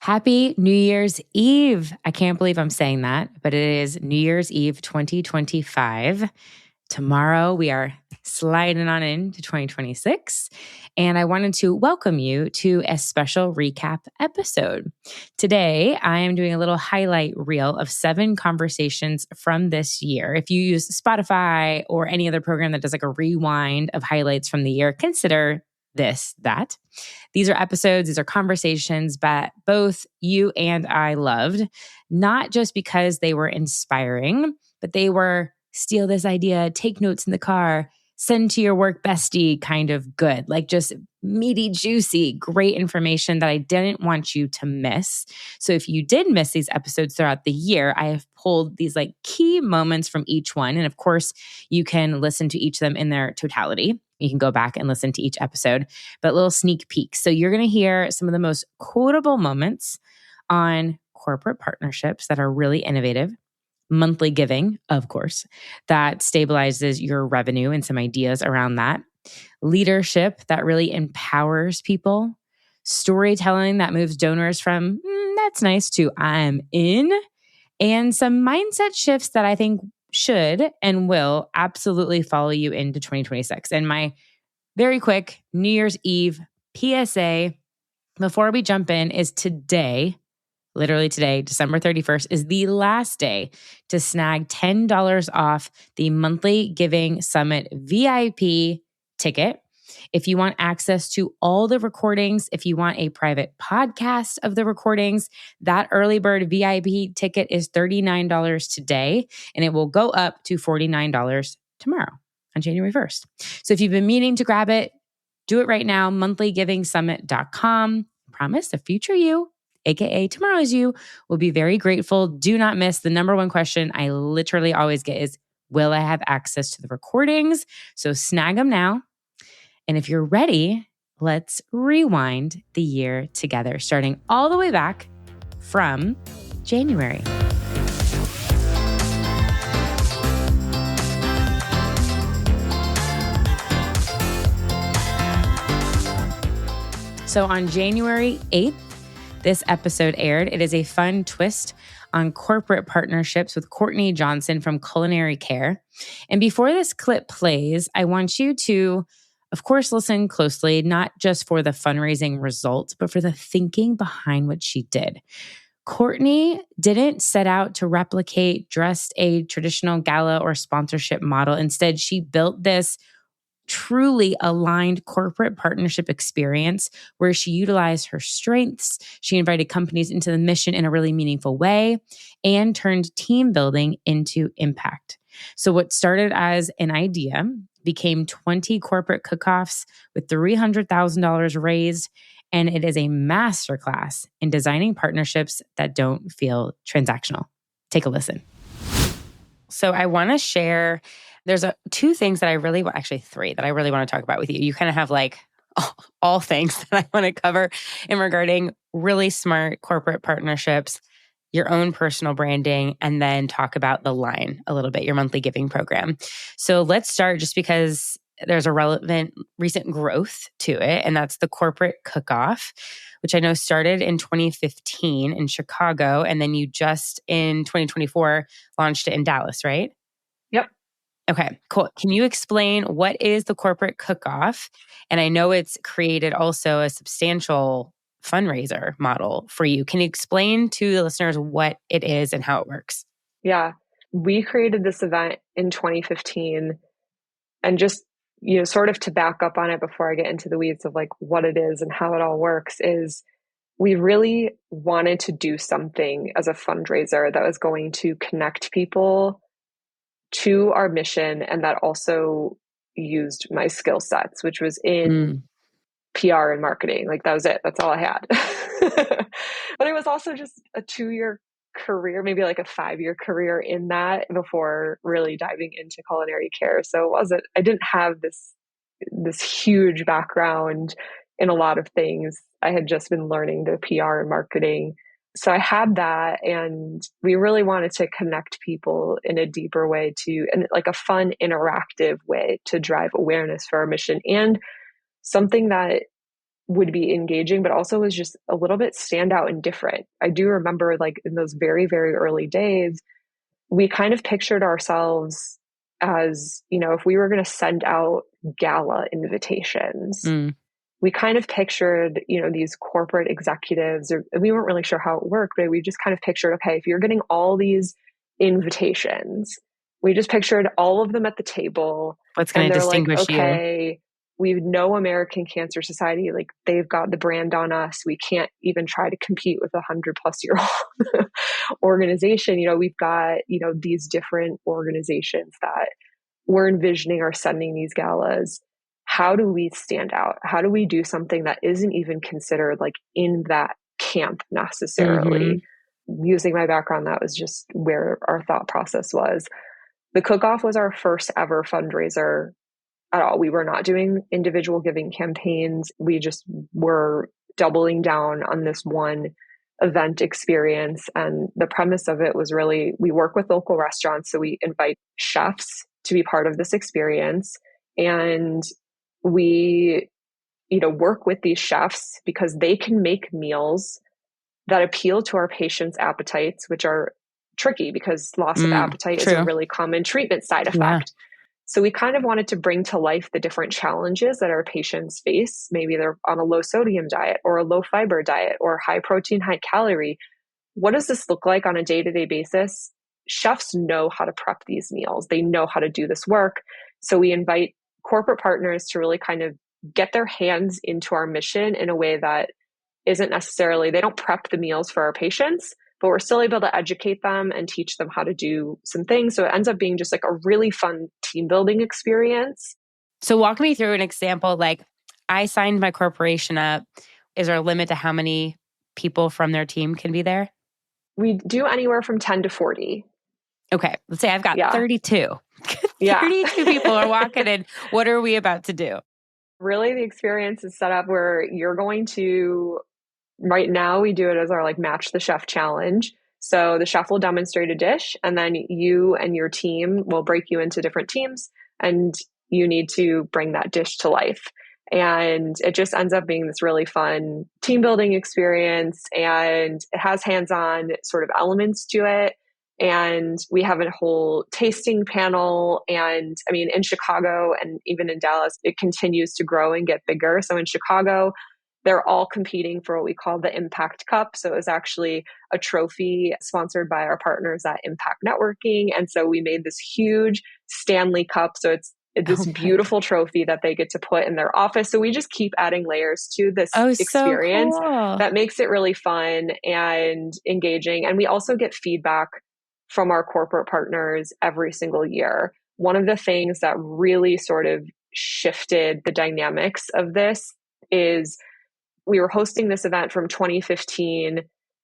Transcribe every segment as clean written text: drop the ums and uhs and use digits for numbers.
Happy New Year's Eve. I can't believe I'm saying that, but it is New Year's Eve 2025. Tomorrow, we are sliding on into 2026, and I wanted to welcome you to a special recap episode. Today, I am doing a little highlight reel of 7 conversations from this year. If you use Spotify or any other program that does like a rewind of highlights from the year, consider that. These are episodes, these are conversations that both you and I loved, not just because they were inspiring, but they were steal this idea, take notes in the car, send to your work bestie kind of good, like just meaty, juicy, great information that I didn't want you to miss. So if you did miss these episodes throughout the year, I have pulled these like key moments from each one. And of course, you can listen to each of them in their totality. You can go back and listen to each episode, but little sneak peeks. So you're going to hear some of the most quotable moments on corporate partnerships that are really innovative, monthly giving, of course, that stabilizes your revenue and some ideas around that, leadership that really empowers people, storytelling that moves donors from, that's nice to I'm in, and some mindset shifts that I think should and will absolutely follow you into 2026. And my very quick New Year's Eve PSA before we jump in is today, literally today, December 31st, is the last day to snag $10 off the Monthly Giving Summit VIP ticket. If you want access to all the recordings, if you want a private podcast of the recordings, that early bird VIP ticket is $39 today, and it will go up to $49 tomorrow on January 1st. So if you've been meaning to grab it, do it right now, monthlyGivingSummit.com. Promise the future you, AKA tomorrow's you, will be very grateful. Do not miss. The number one question I literally always get is, will I have access to the recordings? So snag them now. And if you're ready, let's rewind the year together, starting all the way back from January. So on January 8th, this episode aired. It is a fun twist on corporate partnerships with Courtney Johnson from Culinary Care. And before this clip plays, I want you to, of course, listen closely, not just for the fundraising results, but for the thinking behind what she did. Courtney didn't set out to replicate just a traditional gala or sponsorship model. Instead, she built this truly aligned corporate partnership experience where she utilized her strengths. She invited companies into the mission in a really meaningful way and turned team building into impact. So what started as an idea became 20 corporate cook-offs with $300,000 raised, and it is a masterclass in designing partnerships that don't feel transactional. Take a listen. So I want to share, there's 2 things that I really, actually 3 that I really want to talk about with you. You kind of have like all things that I want to cover in regarding really smart corporate partnerships, your own personal branding, and then talk about the line a little bit, your monthly giving program. So let's start just because there's a relevant recent growth to it, and that's the corporate cook-off, which I know started in 2015 in Chicago, and then you just in 2024 launched it in Dallas, right? Yep. Okay, cool. Can you explain what is the corporate cook-off? And I know it's created also a substantial fundraiser model for you. Can you explain to the listeners what it is and how it works? Yeah. We created this event in 2015, and just, sort of to back up on it before I get into the weeds of like what it is and how it all works, is we really wanted to do something as a fundraiser that was going to connect people to our mission, and that also used my skill sets, which was in PR and marketing. Like that was it. That's all I had. But it was also just a 2-year career, maybe like a 5-year career in that before really diving into culinary care. So I didn't have this huge background in a lot of things. I had just been learning the PR and marketing. So I had that, and we really wanted to connect people in a deeper way and like a fun, interactive way to drive awareness for our mission, and something that would be engaging, but also was just a little bit standout and different. I do remember like in those very, very early days, we kind of pictured ourselves as, if we were going to send out gala invitations, we kind of pictured, these corporate executives, or we weren't really sure how it worked, but we just kind of pictured, okay, if you're getting all these invitations, we just pictured all of them at the table. What's going and to they're like, distinguish you? okay, we know American Cancer Society, like they've got the brand on us. We can't even try to compete with 100+ year old organization. We've got, these different organizations that we're envisioning are sending these galas. How do we stand out? How do we do something that isn't even considered like in that camp necessarily? Using my background, that was just where our thought process was. The cook-off was our first ever fundraiser at all. We were not doing individual giving campaigns. We just were doubling down on this one event experience. And the premise of it was really, we work with local restaurants. So we invite chefs to be part of this experience. And we, work with these chefs because they can make meals that appeal to our patients' appetites, which are tricky because loss of appetite is a really common treatment side effect. Yeah. So we kind of wanted to bring to life the different challenges that our patients face. Maybe they're on a low sodium diet or a low fiber diet or high protein, high calorie. What does this look like on a day-to-day basis? Chefs know how to prep these meals. They know how to do this work. So we invite corporate partners to really kind of get their hands into our mission in a way that isn't necessarily, they don't prep the meals for our patients, but we're still able to educate them and teach them how to do some things. So it ends up being just like a really fun team building experience. So walk me through an example. Like, I signed my corporation up. Is there a limit to how many people from their team can be there? We do anywhere from 10 to 40. Okay. Let's say I've got 32. 32 people are walking in. What are we about to do? Really, the experience is set up where you're going to, right now we do it as our like match the chef challenge. So the chef will demonstrate a dish, and then you and your team will break you into different teams, and you need to bring that dish to life. And it just ends up being this really fun team building experience, and it has hands-on sort of elements to it. And we have a whole tasting panel. And I mean, in Chicago and even in Dallas, it continues to grow and get bigger. So in Chicago, they're all competing for what we call the Impact Cup. So it was actually a trophy sponsored by our partners at Impact Networking. And so we made this huge Stanley Cup. So it's this beautiful trophy that they get to put in their office. So we just keep adding layers to this experience that makes it really fun and engaging. And we also get feedback from our corporate partners every single year. One of the things that really sort of shifted the dynamics of this is we were hosting this event from 2015.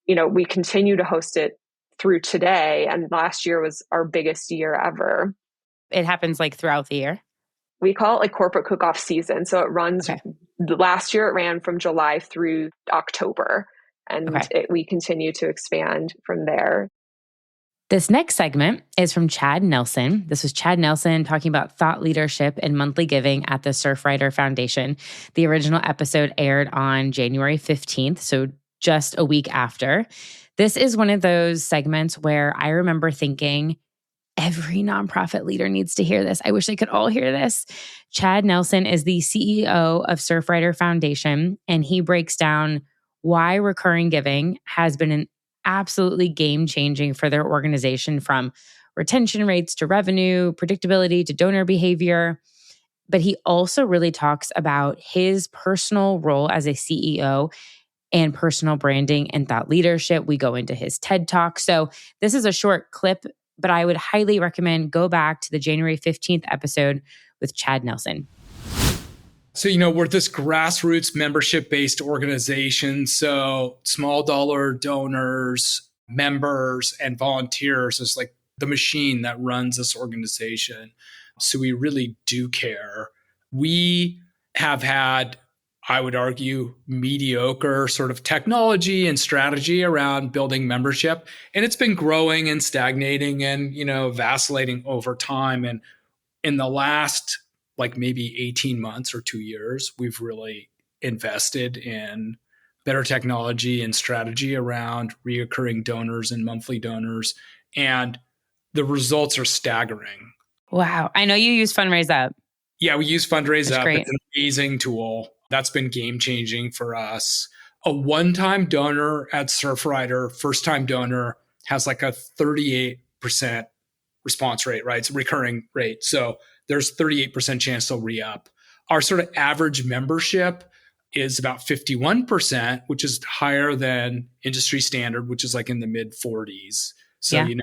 We continue to host it through today. And last year was our biggest year ever. It happens like throughout the year? We call it like corporate cook-off season. So it runs, last year it ran from July through October. And we continue to expand from there. This next segment is from Chad Nelsen. This was Chad Nelsen talking about thought leadership and monthly giving at the Surfrider Foundation. The original episode aired on January 15th, so just a week after. This is one of those segments where I remember thinking, every nonprofit leader needs to hear this. I wish they could all hear this. Chad Nelsen is the CEO of Surfrider Foundation, and he breaks down why recurring giving has been an absolutely game-changing for their organization, from retention rates to revenue, predictability to donor behavior. But he also really talks about his personal role as a CEO and personal branding and thought leadership. We go into his TED Talk. So this is a short clip, but I would highly recommend go back to the January 15th episode with Chad Nelsen. So, we're this grassroots membership-based organization. So small dollar donors, members, and volunteers is like the machine that runs this organization. So we really do care. We have had, I would argue, mediocre sort of technology and strategy around building membership. And it's been growing and stagnating and, vacillating over time. And in the last like maybe 18 months or 2 years, we've really invested in better technology and strategy around reoccurring donors and monthly donors. And the results are staggering. Wow. I know you use Fundraise Up. Yeah, we use Fundraise That's Up. great. It's an amazing tool. That's been game changing for us. A one-time donor at Surfrider, first-time donor, has like a 38% response rate, right? It's a recurring rate. So there's 38% chance they'll re-up. Our sort of average membership is about 51%, which is higher than industry standard, which is like in the mid 40s. So, Yeah.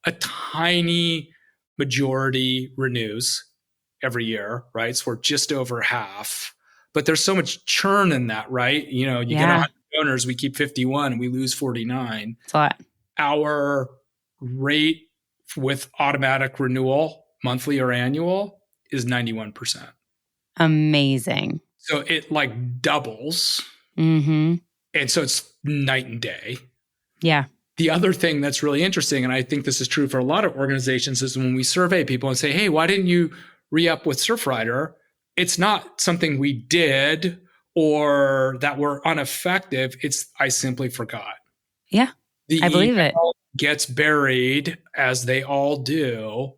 A tiny majority renews every year, right? So we're just over half. But there's so much churn in that, right? You get 100 donors, we keep 51, and we lose 49. It's a lot. Our rate with automatic renewal, monthly or annual, is 91%. Amazing. So it like doubles. Mm-hmm. And so it's night and day. Yeah. The other thing that's really interesting, and I think this is true for a lot of organizations, is when we survey people and say, hey, why didn't you re-up with Surfrider? It's not something we did or that were ineffective. It's I simply forgot. Yeah. I believe it. Gets buried, as they all do,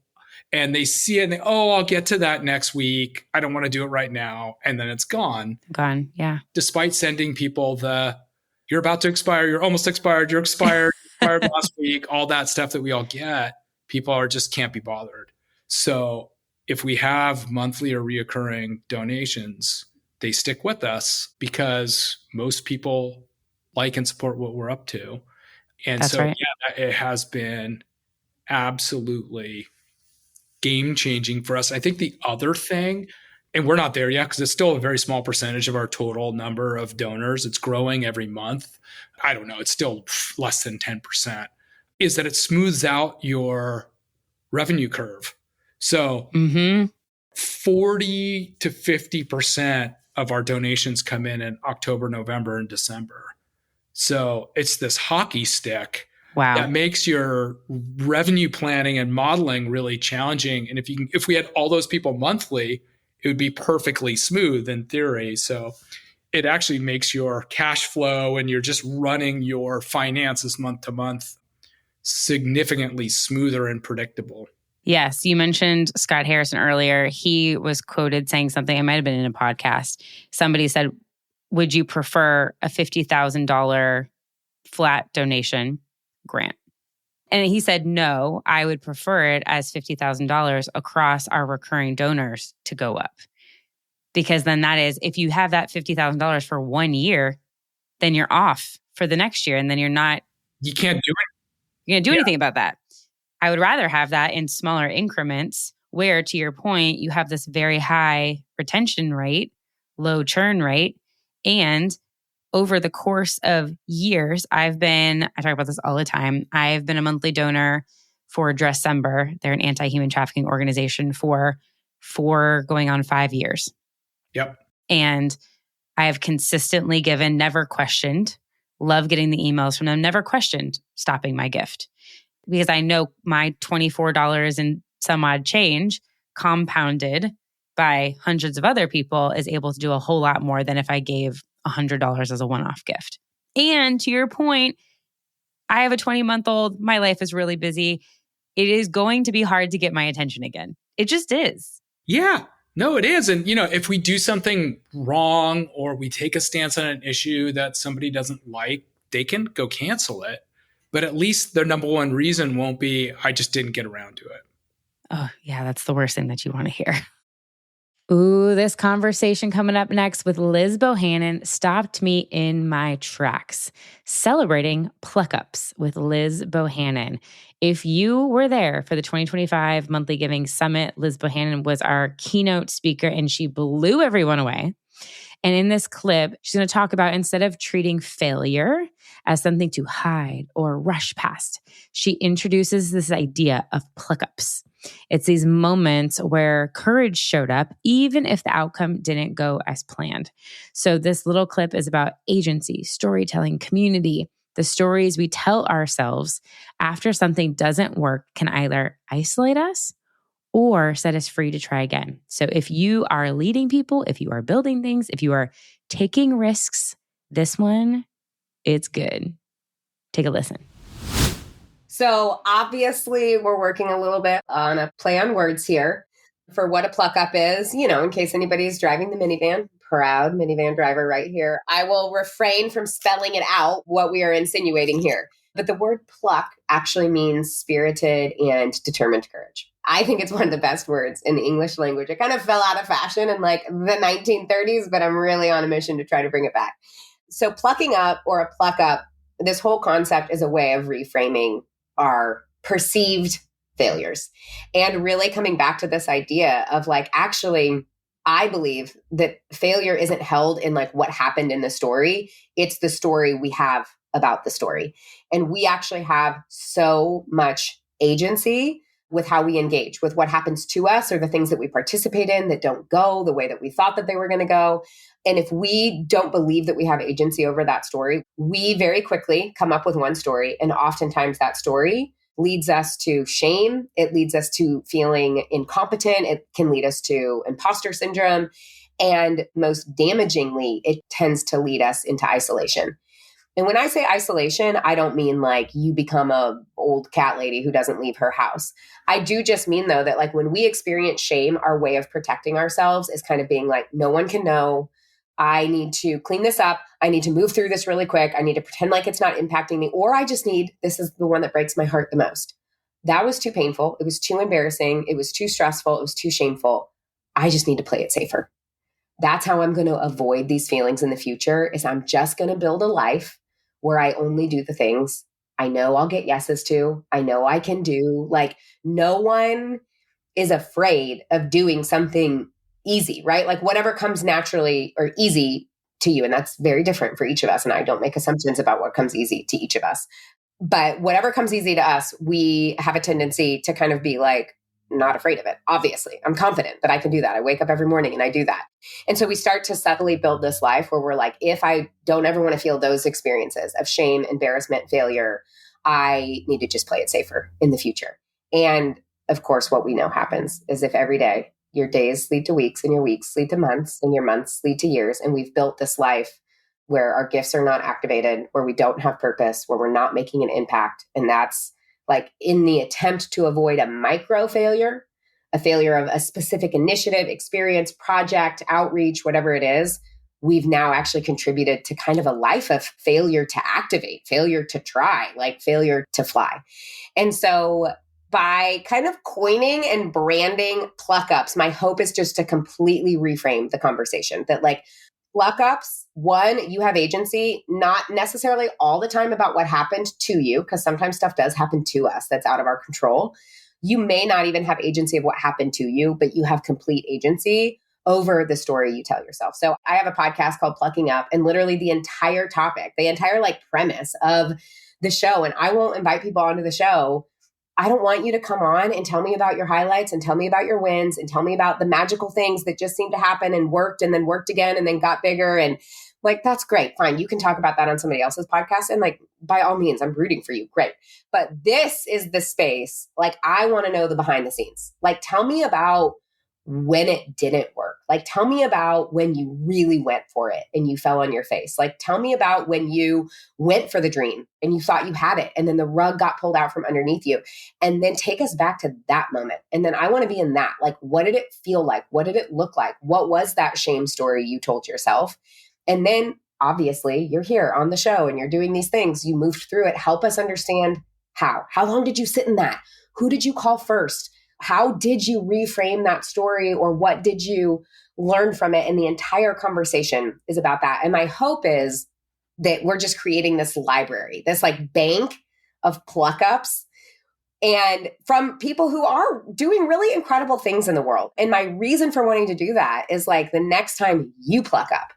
and they see it and I'll get to that next week. I don't want to do it right now. And then it's gone. Gone. Yeah. Despite sending people you're about to expire, you're almost expired, you're expired, expired last week, all that stuff that we all get, people are just can't be bothered. So if we have monthly or reoccurring donations, they stick with us because most people like and support what we're up to. And That's right. Yeah, it has been absolutely game-changing for us. I think the other thing, and we're not there yet because it's still a very small percentage of our total number of donors. It's growing every month. I don't know. It's still less than 10%, is that it smooths out your revenue curve. So 40 to 50% of our donations come in October, November, and December. So it's this hockey stick. Wow. That makes your revenue planning and modeling really challenging. And if we had all those people monthly, it would be perfectly smooth in theory. So it actually makes your cash flow and you're just running your finances month to month significantly smoother and predictable. Yes. You mentioned Scott Harrison earlier. He was quoted saying something, it might have been in a podcast. Somebody said, would you prefer a $50,000 flat donation grant? And he said, no, I would prefer it as $50,000 across our recurring donors to go up. Because then that is, if you have that $50,000 for 1 year, then you're off for the next year. And then you can't do it. You can't do anything about that. I would rather have that in smaller increments where, to your point, you have this very high retention rate, low churn rate. And over the course of years, I talk about this all the time. I've been a monthly donor for Dressember. They're an anti-human trafficking organization for going on 5 years. Yep. And I have consistently given, never questioned, love getting the emails from them, never questioned stopping my gift. Because I know my $24 and some odd change compounded by hundreds of other people is able to do a whole lot more than if I gave $100 as a one-off gift. And to your point, I have a 20-month-old. My life is really busy. It is going to be hard to get my attention again. It just is. Yeah. No, it is. And, if we do something wrong or we take a stance on an issue that somebody doesn't like, they can go cancel it. But at least their number one reason won't be, I just didn't get around to it. Oh, yeah, that's the worst thing that you want to hear. Ooh, this conversation coming up next with Liz Bohannon stopped me in my tracks. Celebrating pluck-ups with Liz Bohannon. If you were there for the 2025 Monthly Giving Summit, Liz Bohannon was our keynote speaker and she blew everyone away. And in this clip, she's going to talk about, instead of treating failure as something to hide or rush past, she introduces this idea of pluck-ups. It's these moments where courage showed up, even if the outcome didn't go as planned. So this little clip is about agency, storytelling, community. The stories we tell ourselves after something doesn't work can either isolate us or set us free to try again. So if you are leading people, if you are building things, if you are taking risks, this one, it's good. Take a listen. So obviously we're working a little bit on a play on words here for what a pluck up is, in case anybody's driving the minivan, proud minivan driver right here. I will refrain from spelling it out what we are insinuating here. But the word pluck actually means spirited and determined courage. I think it's one of the best words in the English language. It kind of fell out of fashion in like the 1930s, but I'm really on a mission to try to bring it back. So plucking up or a pluck up, this whole concept is a way of reframing our perceived failures and really coming back to this idea of like, actually, I believe that failure isn't held in like what happened in the story. It's the story we have about the story. And we actually have so much agency with how we engage with what happens to us or the things that we participate in that don't go the way that we thought that they were going to go. And if we don't believe that we have agency over that story, we very quickly come up with one story. And oftentimes that story leads us to shame. It leads us to feeling incompetent. It can lead us to imposter syndrome. And most damagingly, it tends to lead us into isolation. And when I say isolation, I don't mean like you become a old cat lady who doesn't leave her house. I do just mean though that like when we experience shame, our way of protecting ourselves is kind of being like, no one can know. I need to clean this up. I need to move through this really quick. I need to pretend like it's not impacting me. Or I just need, this is the one that breaks my heart the most. That was too painful. It was too embarrassing. It was too stressful. It was too shameful. I just need to play it safer. That's how I'm going to avoid these feelings in the future is I'm just going to build a life where I only do the things I know I'll get yeses to. I know I can do. Like no one is afraid of doing something easy, right? Like whatever comes naturally or easy to you. And that's very different for each of us. And I don't make assumptions about what comes easy to each of us. But whatever comes easy to us, we have a tendency to kind of be like, not afraid of it. Obviously, I'm confident that I can do that. I wake up every morning and I do that. And so we start to subtly build this life where we're like, if I don't ever want to feel those experiences of shame, embarrassment, failure, I need to just play it safer in the future. And of course, what we know happens is if every day your days lead to weeks and your weeks lead to months and your months lead to years, and we've built this life where our gifts are not activated, where we don't have purpose, where we're not making an impact. And that's like in the attempt to avoid a micro failure, a failure of a specific initiative, experience, project, outreach, whatever it is, we've now actually contributed to kind of a life of failure to activate, failure to try, like failure to fly. And so by kind of coining and branding pluck ups, my hope is just to completely reframe the conversation that like pluck ups, one, you have agency, not necessarily all the time about what happened to you, because sometimes stuff does happen to us that's out of our control. You may not even have agency of what happened to you, but you have complete agency over the story you tell yourself. So I have a podcast called Plucking Up, and literally the entire topic, the entire like premise of the show, and I won't invite people onto the show. I don't want you to come on and tell me about your highlights and tell me about your wins and tell me about the magical things that just seemed to happen and then worked again and then got bigger. And like, that's great. Fine. You can talk about that on somebody else's podcast. And like, by all means, I'm rooting for you. Great. But this is the space. Like, I want to know the behind the scenes. Like, tell me about when it didn't work. Like, tell me about when you really went for it and you fell on your face. Like, tell me about when you went for the dream and you thought you had it and then the rug got pulled out from underneath you. And then take us back to that moment. And then I want to be in that. Like, what did it feel like? What did it look like? What was that shame story you told yourself? And then obviously you're here on the show and you're doing these things. You moved through it. Help us understand how. How long did you sit in that? Who did you call first? How did you reframe that story, or what did you learn from it? And the entire conversation is about that. And my hope is that we're just creating this library, this like bank of pluck ups, and from people who are doing really incredible things in the world. And my reason for wanting to do that is like the next time you pluck up,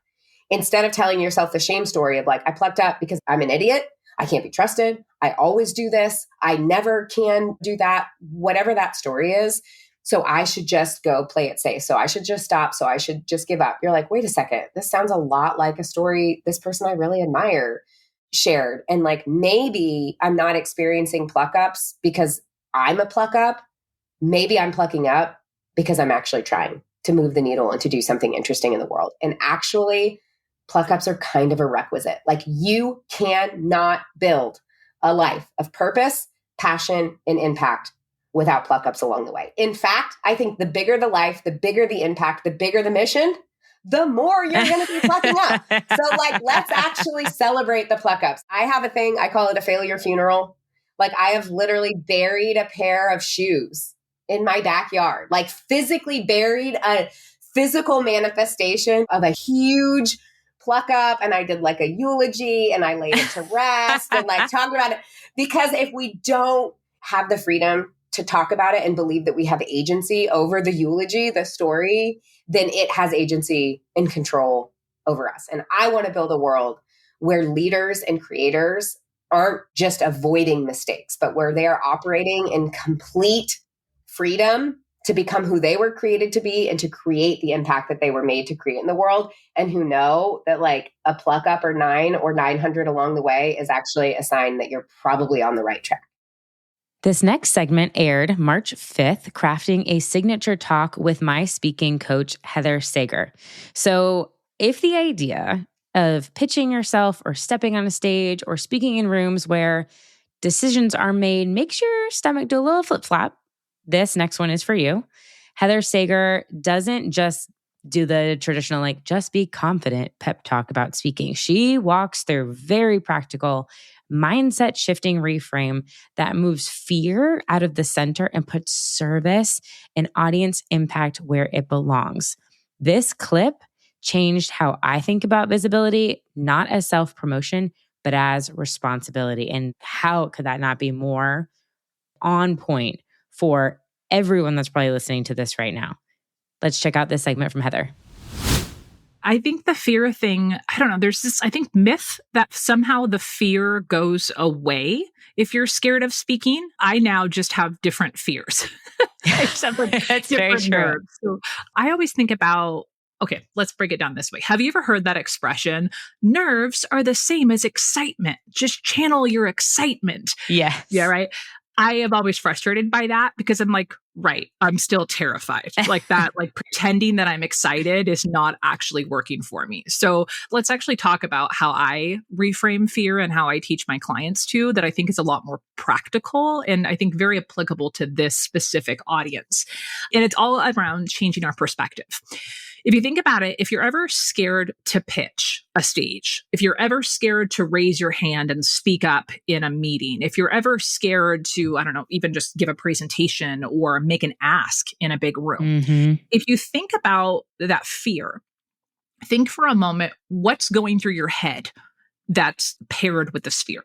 instead of telling yourself the shame story of like, I plucked up because I'm an idiot, I can't be trusted, I always do this, I never can do that, whatever that story is. So I should just go play it safe. So I should just stop. So I should just give up. You're like, wait a second, this sounds a lot like a story this person I really admire shared. And like, maybe I'm not experiencing pluck ups because I'm a pluck up, maybe I'm plucking up because I'm actually trying to move the needle and to do something interesting in the world. And actually, pluck ups are kind of a requisite. Like, you cannot build a life of purpose, passion, and impact without pluck ups along the way. In fact, I think the bigger the life, the bigger the impact, the bigger the mission, the more you're going to be plucking up. So like, let's actually celebrate the pluck ups. I have a thing, I call it a failure funeral. Like, I have literally buried a pair of shoes in my backyard, like physically buried a physical manifestation of a huge pluck up. And I did like a eulogy and I laid it to rest and like talked about it. Because if we don't have the freedom to talk about it and believe that we have agency over the eulogy, the story, then it has agency and control over us. And I want to build a world where leaders and creators aren't just avoiding mistakes, but where they are operating in complete freedom to become who they were created to be and to create the impact that they were made to create in the world. And who know that like a pluck up or 9 or 900 along the way is actually a sign that you're probably on the right track. This next segment aired March 5th, crafting a signature talk with my speaking coach, Heather Sager. So if the idea of pitching yourself or stepping on a stage or speaking in rooms where decisions are made makes your stomach do a little flip-flop, this next one is for you. Heather Sager doesn't just do the traditional, like, just be confident pep talk about speaking. She walks through very practical mindset shifting reframe that moves fear out of the center and puts service and audience impact where it belongs. This clip changed how I think about visibility, not as self-promotion, but as responsibility. And how could that not be more on point for everyone that's probably listening to this right now? Let's check out this segment from Heather. I think the fear thing, I don't know, there's this, I think, myth that somehow the fear goes away if you're scared of speaking. I now just have different fears. I just have like That's very different true. nerves. So I always think about, okay, let's break it down this way. Have you ever heard that expression? Nerves are the same as excitement. Just channel your excitement. Yes. Yeah, right. I am always frustrated by that because I'm like, right, I'm still terrified. Like that, like pretending that I'm excited is not actually working for me. So let's actually talk about how I reframe fear and how I teach my clients to, that I think is a lot more practical and I think very applicable to this specific audience. And it's all around changing our perspective. If you think about it, if you're ever scared to pitch a stage, if you're ever scared to raise your hand and speak up in a meeting, if you're ever scared to, I don't know, even just give a presentation or make an ask in a big room, if you think about that fear, think for a moment, what's going through your head that's paired with this fear?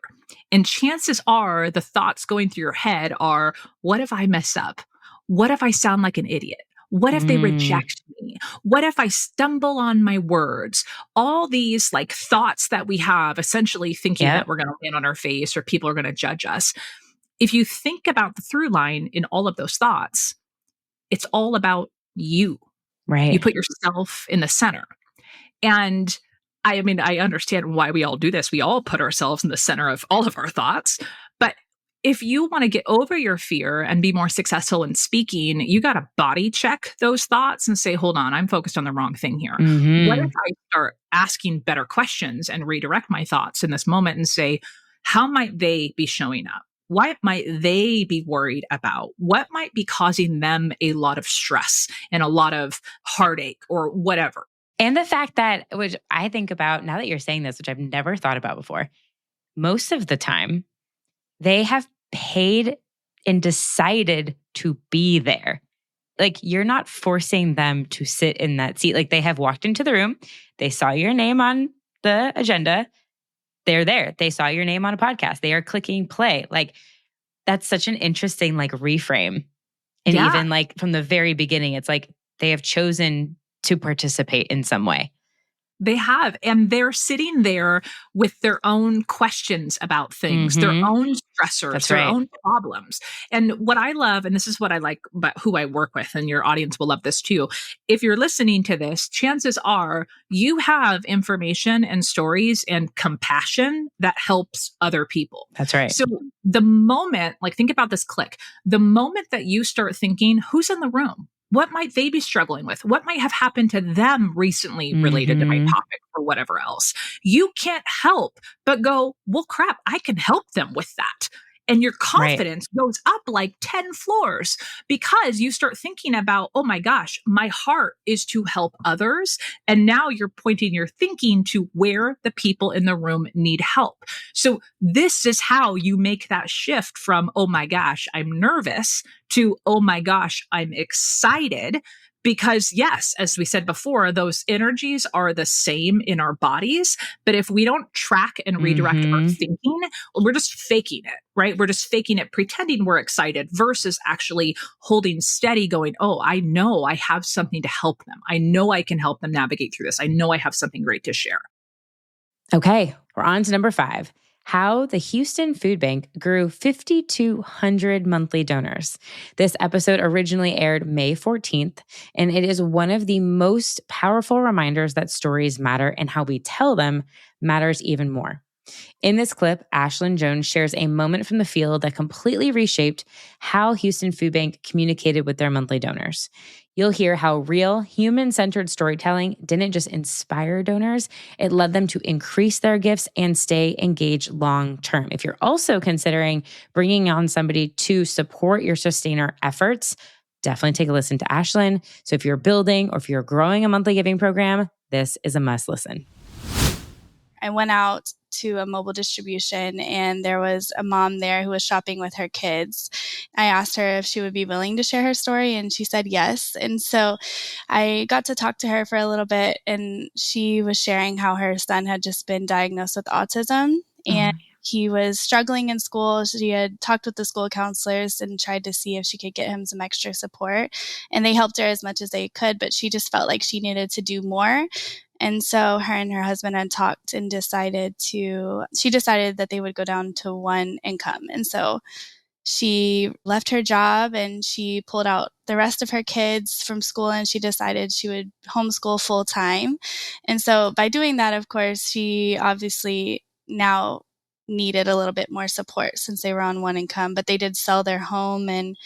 And chances are the thoughts going through your head are, what if I mess up? What if I sound like an idiot? What if they reject me? What if I stumble on my words? All these like thoughts that we have, essentially thinking that we're going to land on our face or people are going to judge us. If you think about the through line in all of those thoughts, it's all about you. Right. You put yourself in the center. And I mean, I understand why we all do this. We all put ourselves in the center of all of our thoughts. But if you want to get over your fear and be more successful in speaking, you got to body check those thoughts and say, hold on, I'm focused on the wrong thing here. What if I start asking better questions and redirect my thoughts in this moment and say, how might they be showing up? What might they be worried about? What might be causing them a lot of stress and a lot of heartache or whatever? And the fact that, which I think about now that you're saying this, which I've never thought about before, most of the time, they have paid and decided to be there. Like, you're not forcing them to sit in that seat. Like, they have walked into the room. They saw your name on the agenda. They're there. They saw your name on a podcast. They are clicking play. Like, that's such an interesting like reframe. And even like from the very beginning, it's like they have chosen to participate in some way. They have. And they're sitting there with their own questions about things, their own stressors, their own problems. And what I love, and this is what I like about who I work with, and your audience will love this too. If you're listening to this, chances are you have information and stories and compassion that helps other people. That's right. So the moment, like think about this click, the moment that you start thinking, who's in the room? What might they be struggling with? What might have happened to them recently related to my topic or whatever else? You can't help but go, well, crap, I can help them with that. And your confidence goes up like 10 floors because you start thinking about, oh my gosh, my heart is to help others. And now you're pointing your thinking to where the people in the room need help. So this is how you make that shift from, oh my gosh, I'm nervous to, oh my gosh, I'm excited. Because yes, as we said before, those energies are the same in our bodies. But if we don't track and redirect our thinking, we're just faking it, right? We're just faking it, pretending we're excited versus actually holding steady going, oh, I know I have something to help them. I know I can help them navigate through this. I know I have something great to share. Okay, we're on to number 5. How the Houston Food Bank grew 5,200 monthly donors. This episode originally aired May 14th, and it is one of the most powerful reminders that stories matter and how we tell them matters even more. In this clip, Ashlyn Jones shares a moment from the field that completely reshaped how Houston Food Bank communicated with their monthly donors. You'll hear how real, human-centered storytelling didn't just inspire donors, it led them to increase their gifts and stay engaged long-term. If you're also considering bringing on somebody to support your sustainer efforts, definitely take a listen to Ashlyn. So if you're building or if you're growing a monthly giving program, this is a must listen. I went out to a mobile distribution and there was a mom there who was shopping with her kids. I asked her if she would be willing to share her story and she said yes. And so I got to talk to her for a little bit and she was sharing how her son had just been diagnosed with autism and he was struggling in school. She had talked with the school counselors and tried to see if she could get him some extra support. And they helped her as much as they could, but she just felt like she needed to do more. And so her and her husband had talked and she decided that they would go down to one income. And so she left her job and she pulled out the rest of her kids from school and she decided she would homeschool full time. And so by doing that, of course, she obviously now needed a little bit more support since they were on one income, but they did sell their home and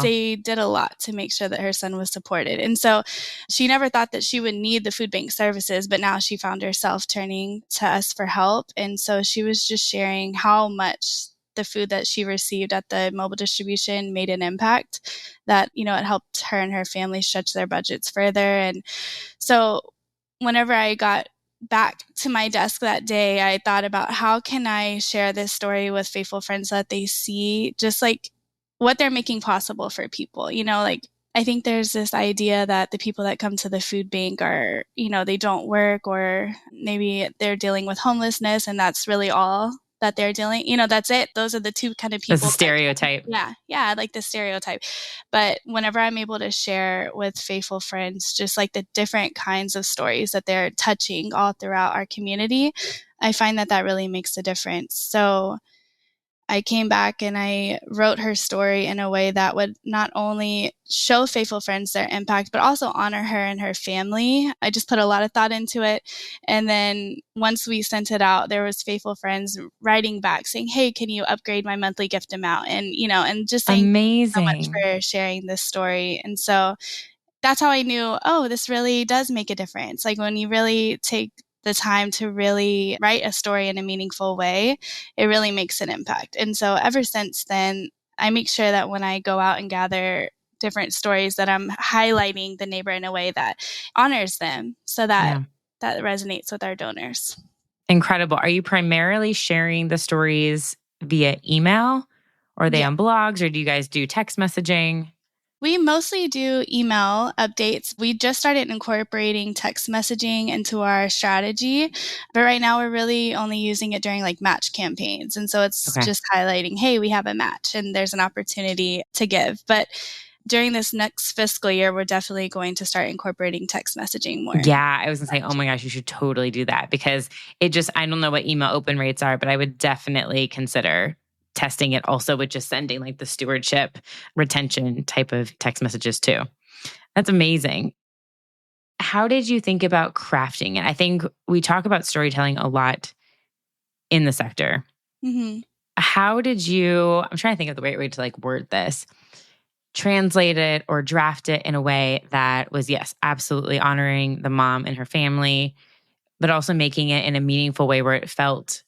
they did a lot to make sure that her son was supported. And so she never thought that she would need the food bank services, but now she found herself turning to us for help. And so she was just sharing how much the food that she received at the mobile distribution made an impact, that, it helped her and her family stretch their budgets further. And so whenever I got back to my desk that day, I thought about how can I share this story with faithful friends so that they see just like what they're making possible for people. I think there's this idea that the people that come to the food bank are, they don't work or maybe they're dealing with homelessness and that's really all that they're dealing, that's it. Those are the two kind of people. That's a stereotype. Yeah, like the stereotype. But whenever I'm able to share with faithful friends, just like the different kinds of stories that they're touching all throughout our community, I find that really makes a difference. So I came back and I wrote her story in a way that would not only show faithful friends their impact, but also honor her and her family. I just put a lot of thought into it. And then once we sent it out, there was faithful friends writing back saying, hey, can you upgrade my monthly gift amount? And, and just saying amazing so much for sharing this story. And so that's how I knew, oh, this really does make a difference. Like when you really take the time to really write a story in a meaningful way, it really makes an impact. And so ever since then, I make sure that when I go out and gather different stories that I'm highlighting the neighbor in a way that honors them so that that resonates with our donors. Incredible. Are you primarily sharing the stories via email or are they on blogs or do you guys do text messaging? We mostly do email updates. We just started incorporating text messaging into our strategy, but right now we're really only using it during like match campaigns. And so it's just highlighting, hey, we have a match and there's an opportunity to give. But during this next fiscal year, we're definitely going to start incorporating text messaging more. Yeah, I was going to say, oh my gosh, you should totally do that, because I don't know what email open rates are, but I would definitely consider testing it also with just sending like the stewardship retention type of text messages too. That's amazing. How did you think about crafting it? I think we talk about storytelling a lot in the sector. Mm-hmm. How did you, I'm trying to think of the right way to like word this, translate it or draft it in a way that was, yes, absolutely honoring the mom and her family, but also making it in a meaningful way where it felt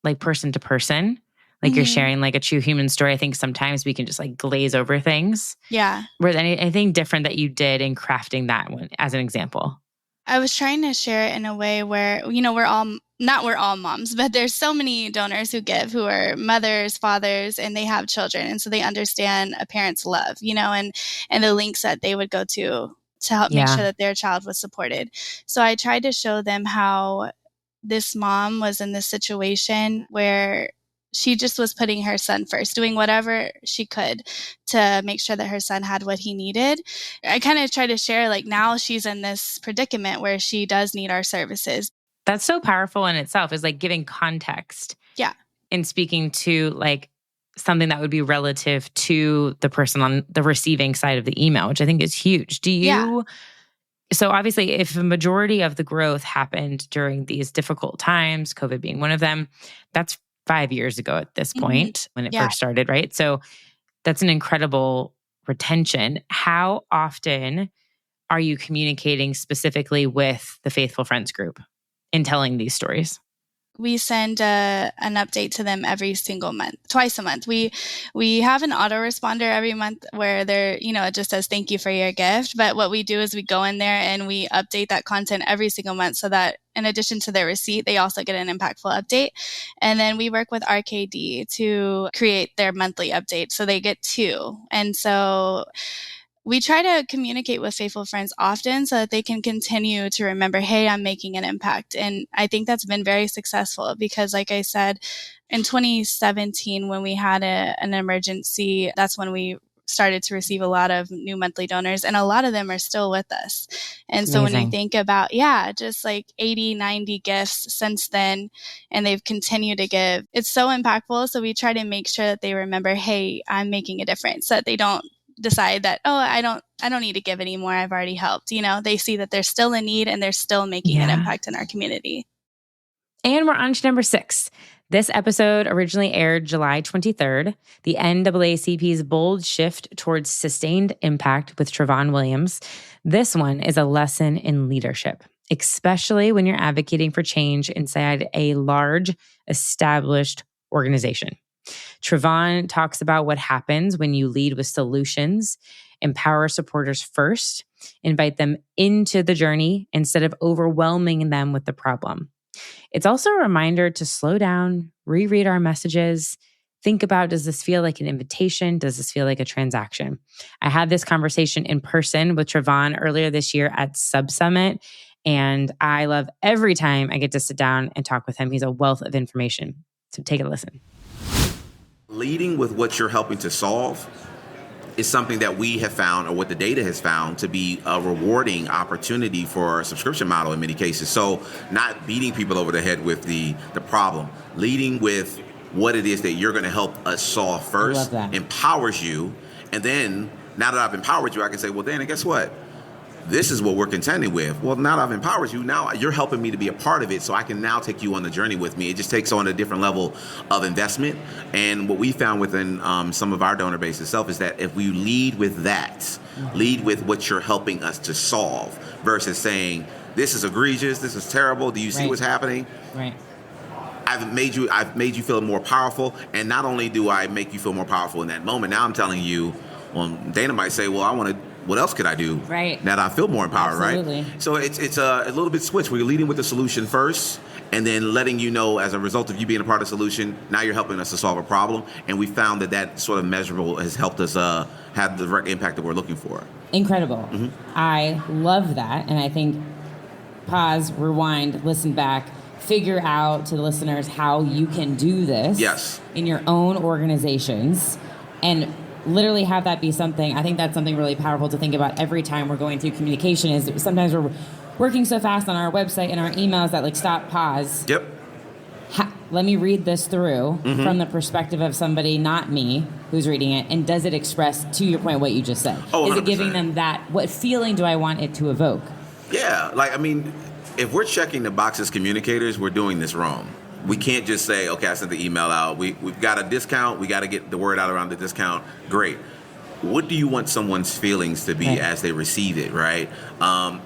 like person to person, like you're sharing like a true human story. I think sometimes we can just like glaze over things. Yeah. Was anything different that you did in crafting that one as an example? I was trying to share it in a way where, we're all moms, but there's so many donors who give who are mothers, fathers, and they have children. And so they understand a parent's love, and the links that they would go to help make sure that their child was supported. So I tried to show them how this mom was in this situation where she just was putting her son first, doing whatever she could to make sure that her son had what he needed. I kind of try to share, like, now she's in this predicament where she does need our services. That's so powerful in itself, is like giving context. Yeah. And speaking to like something that would be relative to the person on the receiving side of the email, which I think is huge. So obviously, if a majority of the growth happened during these difficult times, COVID being one of them, that's 5 years ago at this point when it first started, right? So that's an incredible retention. How often are you communicating specifically with the Faithful Friends group in telling these stories? We send an update to them every single month, twice a month. We have an autoresponder every month where it just says, thank you for your gift. But what we do is we go in there and we update that content every single month so that in addition to their receipt, they also get an impactful update. And then we work with RKD to create their monthly update. So they get 2. And so we try to communicate with Faithful Friends often so that they can continue to remember, hey, I'm making an impact. And I think that's been very successful because, like I said, in 2017, when we had an emergency, that's when we started to receive a lot of new monthly donors, and a lot of them are still with us. And so when you think about, just like 80, 90 gifts since then, and they've continued to give, it's so impactful. So we try to make sure that they remember, hey, I'm making a difference, so that they don't decide that, I don't need to give anymore. I've already helped. They see that there's still a need and they're still making an impact in our community. And we're on to number 6. This episode originally aired July 23rd, the NAACP's bold shift towards sustained impact with Trevon Williams. This one is a lesson in leadership, especially when you're advocating for change inside a large, established organization. Trevon talks about what happens when you lead with solutions, empower supporters first, invite them into the journey instead of overwhelming them with the problem. It's also a reminder to slow down, reread our messages, think about, does this feel like an invitation? Does this feel like a transaction? I had this conversation in person with Trevon earlier this year at Sub Summit, and I love every time I get to sit down and talk with him. He's a wealth of information. So take a listen. Leading with what you're helping to solve is something that we have found, or what the data has found, to be a rewarding opportunity for a subscription model in many cases. So not beating people over the head with the problem, leading with what it is that you're going to help us solve first, empowers you. And then now that I've empowered you, I can say, well, Dana, guess what? This is what we're contending with. Well, now that I've empowered you, now you're helping me to be a part of it, so I can now take you on the journey with me. It just takes on a different level of investment. And what we found within some of our donor base itself is that if we lead with that, lead with what you're helping us to solve, versus saying, this is egregious, this is terrible, do you see what's happening? Right. I've made you feel more powerful, and not only do I make you feel more powerful in that moment, now I'm telling you, well, Dana might say, well, what else could I do now that I feel more empowered, right? So it's a little bit switch where you're leading with the solution first, and then letting you know, as a result of you being a part of the solution, now you're helping us to solve a problem. And we found that sort of measurable has helped us have the direct impact that we're looking for. Incredible. Mm-hmm. I love that. And I think pause, rewind, listen back, figure out to the listeners how you can do this in your own organizations. And literally have that be something. I think that's something really powerful to think about every time we're going through communication, is sometimes we're working so fast on our website and our emails that like stop, pause. Yep. Let me read this through from the perspective of somebody, not me, who's reading it. And does it express, to your point, what you just said? Oh, is it giving them that, what feeling do I want it to evoke? Yeah. Like, I mean, if we're checking the box as communicators, we're doing this wrong. We can't just say, okay, I sent the email out. We've got a discount. We got to get the word out around the discount. Great. What do you want someone's feelings to be as they receive it, right?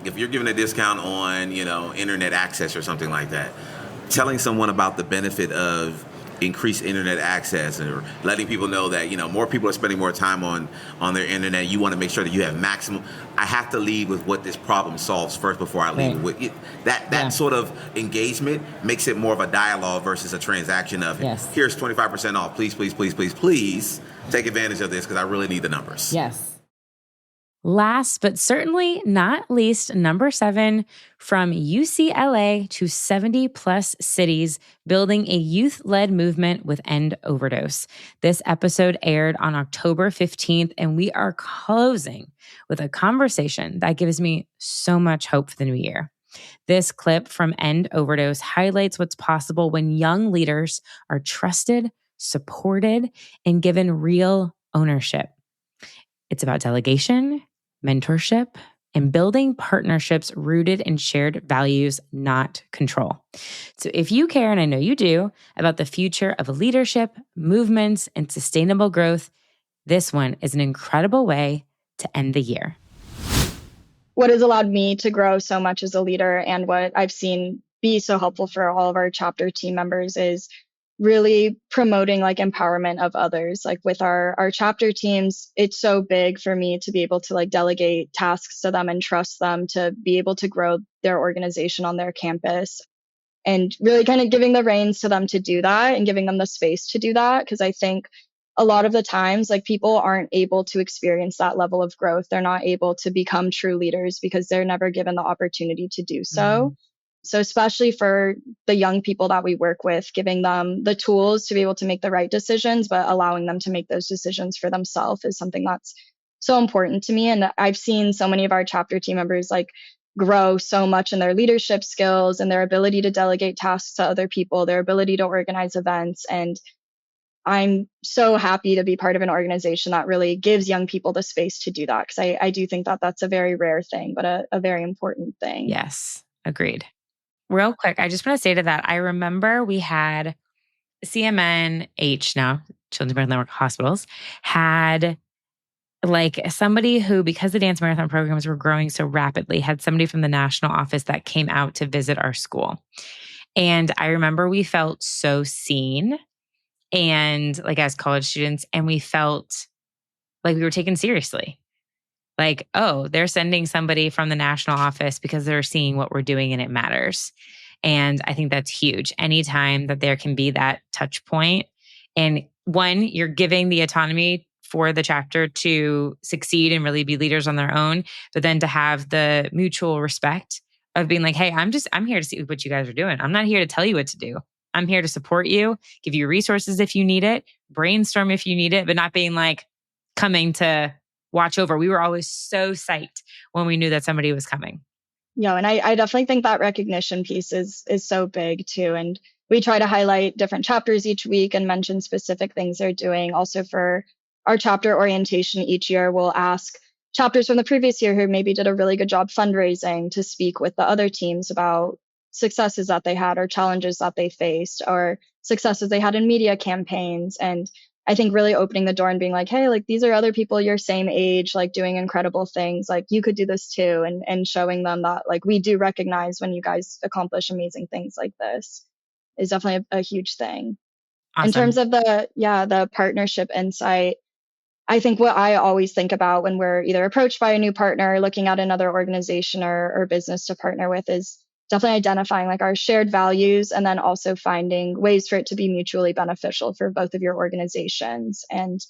If you're giving a discount on, internet access or something like that, telling someone about the benefit of increased internet access, or letting people know that, more people are spending more time on their internet. You want to make sure that you have maximum. I have to lead with what this problem solves first before I lead with it. That sort of engagement makes it more of a dialogue versus a transaction of, here's 25% off. Please, please, please, please, please take advantage of this because I really need the numbers. Yes. Last but certainly not least, number 7, from UCLA to 70 plus cities, building a youth-led movement with End Overdose. This episode aired on October 15th, and we are closing with a conversation that gives me so much hope for the new year. This clip from End Overdose highlights what's possible when young leaders are trusted, supported, and given real ownership. It's about delegation, mentorship, and building partnerships rooted in shared values, not control. So if you care, and I know you do, about the future of leadership, movements, and sustainable growth, this one is an incredible way to end the year. What has allowed me to grow so much as a leader, and what I've seen be so helpful for all of our chapter team members, is really promoting like empowerment of others. Like with our chapter teams, it's so big for me to be able to like delegate tasks to them and trust them to be able to grow their organization on their campus, and really kind of giving the reins to them to do that and giving them the space to do that. Because I think a lot of the times, like, people aren't able to experience that level of growth. They're not able to become true leaders because they're never given the opportunity to do so. So especially for the young people that we work with, giving them the tools to be able to make the right decisions, but allowing them to make those decisions for themselves is something that's so important to me. And I've seen so many of our chapter team members like grow so much in their leadership skills and their ability to delegate tasks to other people, their ability to organize events. And I'm so happy to be part of an organization that really gives young people the space to do that. Because I do think that that's a very rare thing, but a very important thing. Yes, agreed. Real quick, I just want to say to that, I remember we had CMNH, now Children's Marathon Network Hospitals, had like somebody who, because the dance marathon programs were growing so rapidly, had somebody from the national office that came out to visit our school. And I remember we felt so seen, and like as college students, and we felt like we were taken seriously. Like, oh, they're sending somebody from the national office because they're seeing what we're doing and it matters. And I think that's huge. Anytime that there can be that touch point, and one, you're giving the autonomy for the chapter to succeed and really be leaders on their own, but then to have the mutual respect of being like, hey, I'm here to see what you guys are doing. I'm not here to tell you what to do. I'm here to support you, give you resources if you need it, brainstorm if you need it, but not being like coming to watch over. We were always so psyched when we knew that somebody was coming. Yeah, and I definitely think that recognition piece is so big too. And we try to highlight different chapters each week and mention specific things they're doing. Also for our chapter orientation each year, we'll ask chapters from the previous year who maybe did a really good job fundraising to speak with the other teams about successes that they had or challenges that they faced or successes they had in media campaigns. And I think really opening the door and being like, hey, like, these are other people your same age, like doing incredible things. Like, you could do this too. And showing them that like, we do recognize when you guys accomplish amazing things like this is definitely a huge thing. Awesome. In terms of the partnership insight, I think what I always think about when we're either approached by a new partner, looking at another organization or business to partner with, is definitely identifying like our shared values, and then also finding ways for it to be mutually beneficial for both of your organizations. And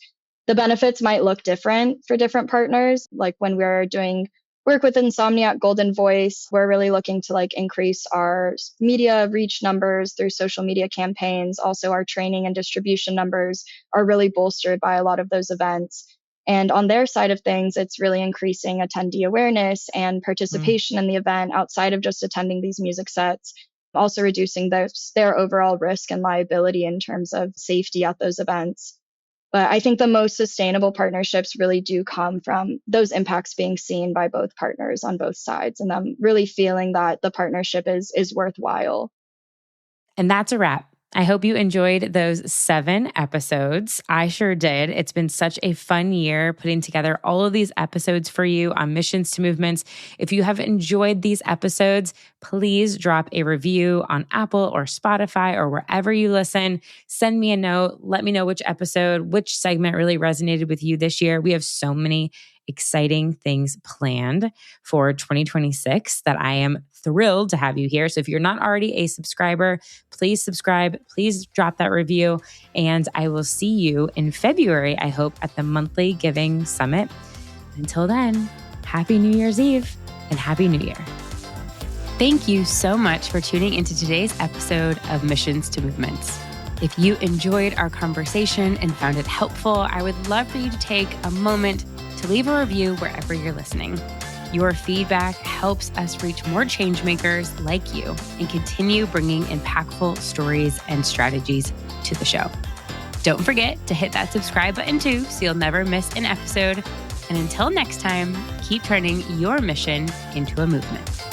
the benefits might look different for different partners. Like when we're doing work with Insomniac Golden Voice. We're really looking to like increase our media reach numbers through social media campaigns. Also, our training and distribution numbers are really bolstered by a lot of those events. And on their side of things, it's really increasing attendee awareness and participation in the event outside of just attending these music sets, also reducing their overall risk and liability in terms of safety at those events. But I think the most sustainable partnerships really do come from those impacts being seen by both partners on both sides, and them really feeling that the partnership is worthwhile. And that's a wrap. I hope you enjoyed those 7 episodes. I sure did. It's been such a fun year putting together all of these episodes for you on Missions to Movements. If you have enjoyed these episodes, please drop a review on Apple or Spotify or wherever you listen. Send me a note. Let me know which episode, which segment really resonated with you this year. We have so many exciting things planned for 2026 that I am thrilled to have you here. So if you're not already a subscriber, please subscribe, please drop that review, and I will see you in February, I hope, at the monthly Giving Summit. Until then, Happy New Year's Eve and Happy New Year. Thank you so much for tuning into today's episode of Missions to Movements. If you enjoyed our conversation and found it helpful, I would love for you to take a moment to leave a review wherever you're listening. Your feedback helps us reach more change makers like you and continue bringing impactful stories and strategies to the show. Don't forget to hit that subscribe button too, so you'll never miss an episode. And until next time, keep turning your mission into a movement.